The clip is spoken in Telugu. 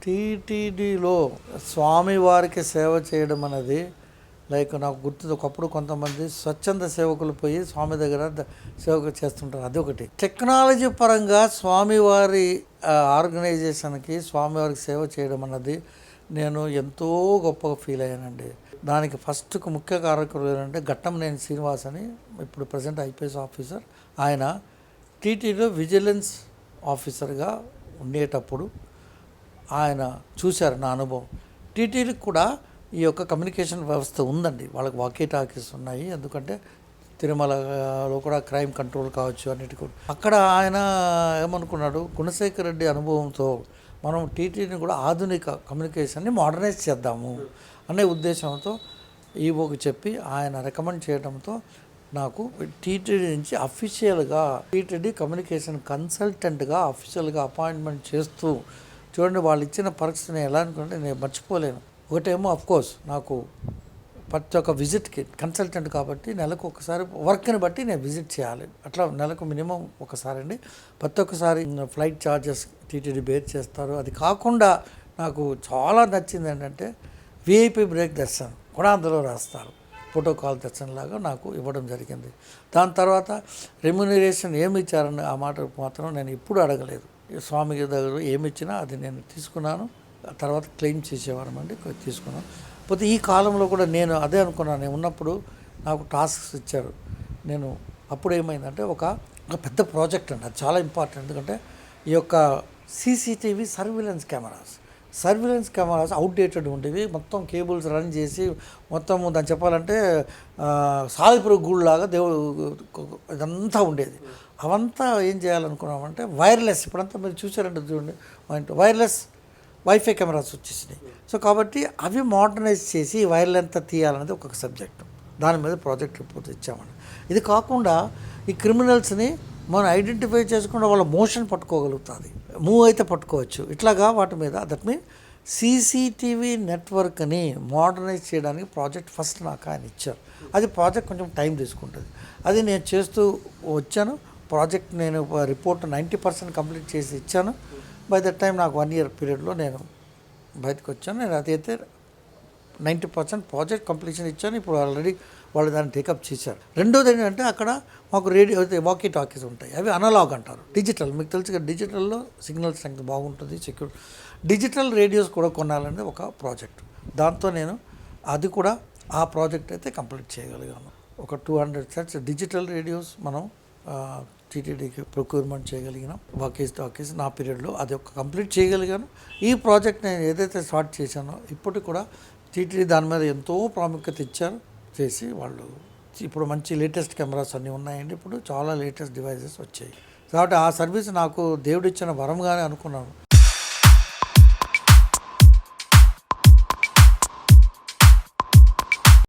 టీటీడీలో స్వామివారికి సేవ చేయడం అనేది నాకు గుర్తుంది. ఒకప్పుడు కొంతమంది స్వచ్ఛంద సేవకులు పోయి స్వామి దగ్గర సేవకు చేస్తుంటారు. అదొకటి. టెక్నాలజీ పరంగా స్వామివారి ఆర్గనైజేషన్కి స్వామివారికి సేవ చేయడం అన్నది నేను ఎంతో గొప్పగా ఫీల్ అయ్యానండి. దానికి ఫస్ట్కు ముఖ్య కారకులు ఏంటంటే ఘట్టంనేని శ్రీనివాస్ అని, ఇప్పుడు ప్రజెంట్ ఐపీఎస్ ఆఫీసర్. ఆయన టీటీడీలో విజిలెన్స్ ఆఫీసర్గా ఉండేటప్పుడు ఆయన చూశారు నా అనుభవం. టీటీడీకి కూడా ఈ యొక్క కమ్యూనికేషన్ వ్యవస్థ ఉందండి. వాళ్ళకి వాకీ టాకీస్ ఉన్నాయి. ఎందుకంటే తిరుమలలో కూడా క్రైమ్ కంట్రోల్ కావచ్చు అన్నిటికీ. అక్కడ ఆయన ఏమనుకున్నాడు, గుణశేఖర్ రెడ్డి అనుభవంతో మనం టీటీడీని కూడా ఆధునిక కమ్యూనికేషన్ని మోడర్నైజ్ చేద్దాము అనే ఉద్దేశంతో ఈవోకి చెప్పి ఆయన రికమెండ్ చేయడంతో నాకు టీటీడీ నుంచి అఫీషియల్గా టీటీడీ కమ్యూనికేషన్ కన్సల్టెంట్గా అఫీషియల్గా అపాయింట్మెంట్ చేస్తూ, చూడండి వాళ్ళు ఇచ్చిన పరీక్షని ఎలా అనుకుంటే నేను మర్చిపోలేను. ఒకటేమో అఫ్కోర్స్ నాకు ప్రతి ఒక్క విజిట్కి కన్సల్టెంట్ కాబట్టి నెలకు ఒకసారి వర్క్ని బట్టి నేను విజిట్ చేయాలి. అట్లా నెలకు మినిమం ఒకసారి అండి. ప్రతి ఒక్కసారి ఫ్లైట్ ఛార్జెస్ టీటీడీ బేర్ చేస్తారు. అది కాకుండా నాకు చాలా నచ్చింది ఏంటంటే విఐపి బ్రేక్ దర్శనం కూడా అందులో రాస్తారు. ప్రోటోకాల్ దర్శనంలాగా నాకు ఇవ్వడం జరిగింది. దాని తర్వాత రెమ్యునరేషన్ ఏమి ఇచ్చారని ఆ మాట మాత్రం నేను ఎప్పుడు అడగలేదు. స్వామి దగ్గర ఏమి ఇచ్చినా అది నేను తీసుకున్నాను. తర్వాత క్లెయిమ్ చేసేవారమండి, తీసుకున్నాను. పోతే ఈ కాలంలో కూడా నేను అదే అనుకున్నాను. నేను ఉన్నప్పుడు నాకు టాస్క్స్ ఇచ్చారు. నేను అప్పుడు ఏమైందంటే ఒక పెద్ద ప్రాజెక్ట్ అండి, అది చాలా ఇంపార్టెంట్. ఎందుకంటే ఈ యొక్క సీసీటీవీ సర్విలెన్స్ కెమెరాస్ అవుట్డేటెడ్ ఉండేవి. మొత్తం కేబుల్స్ రన్ చేసి మొత్తం దాన్ని చెప్పాలంటే సాలిపుర గూళ్ళలాగా దేవుడు ఇదంతా ఉండేది. అవంతా ఏం చేయాలనుకున్నామంటే వైర్లెస్, ఇప్పుడంతా మీరు చూసారంటే చూడండి మా ఇంట్లో వైఫై కెమెరాస్ వచ్చేసినాయి. సో కాబట్టి అవి మోడర్నైజ్ చేసి వైర్లు ఎంత తీయాలనేది ఒక్కొక్క సబ్జెక్టు. దాని మీద ప్రాజెక్ట్ రిపోర్ట్ ఇచ్చామండి. ఇది కాకుండా ఈ క్రిమినల్స్ని మనం ఐడెంటిఫై చేసుకుంటే వాళ్ళ మోషన్ పట్టుకోగలుగుతుంది, మూవ్ అయితే పట్టుకోవచ్చు. ఇట్లాగా వాటి మీద దట్ మీన్ సీసీటీవీ నెట్వర్క్ని మోడర్నైజ్ చేయడానికి ప్రాజెక్ట్ ఫస్ట్ నాకు ఆయన ఇచ్చారు. అది ప్రాజెక్ట్ కొంచెం టైం తీసుకుంటుంది. అది నేను చేస్తూ వచ్చాను. ప్రాజెక్ట్ నేను రిపోర్ట్ 90% కంప్లీట్ చేసి ఇచ్చాను. బై దట్ టైం నాకు 1 year పీరియడ్లో నేను బయటకు వచ్చాను. నేను అదైతే 90% ప్రాజెక్ట్ కంప్లీషన్ ఇచ్చాను. ఇప్పుడు ఆల్రెడీ వాళ్ళు దాన్ని టేకప్ చేశారు. రెండోది ఏంటంటే అక్కడ మాకు రేడియో వాకీ టాకీస్ ఉంటాయి. అవి అనలాగ్ అంటారు. డిజిటల్, మీకు తెలుసు కదా, డిజిటల్లో సిగ్నల్ స్ట్రెంగ్త్ బాగుంటుంది, సెక్యూర్. డిజిటల్ రేడియోస్ కూడా కొనాలనేది ఒక ప్రాజెక్ట్. దాంతో నేను అది కూడా ఆ ప్రాజెక్ట్ అయితే కంప్లీట్ చేయగలిగాను. ఒక 200 sets డిజిటల్ రేడియోస్ మనం టీటీడీకి ప్రొక్యూర్మెంట్ చేయగలిగినాం. వాకీస్ టాకీస్ నా పీరియడ్లో అది ఒక కంప్లీట్ చేయగలిగాను. ఈ ప్రాజెక్ట్ నేను ఏదైతే స్టార్ట్ చేశానో ఇప్పటికి కూడా టీటీడీ దాని మీద ఎంతో ప్రాముఖ్యత ఇచ్చారు. చేసి వాళ్ళు ఇప్పుడు మంచి లేటెస్ట్ కెమెరాస్ అన్నీ ఉన్నాయండి. ఇప్పుడు చాలా లేటెస్ట్ డివైజెస్ వచ్చాయి. కాబట్టి ఆ సర్వీస్ నాకు దేవుడిచ్చిన వరంగానే అనుకున్నాను.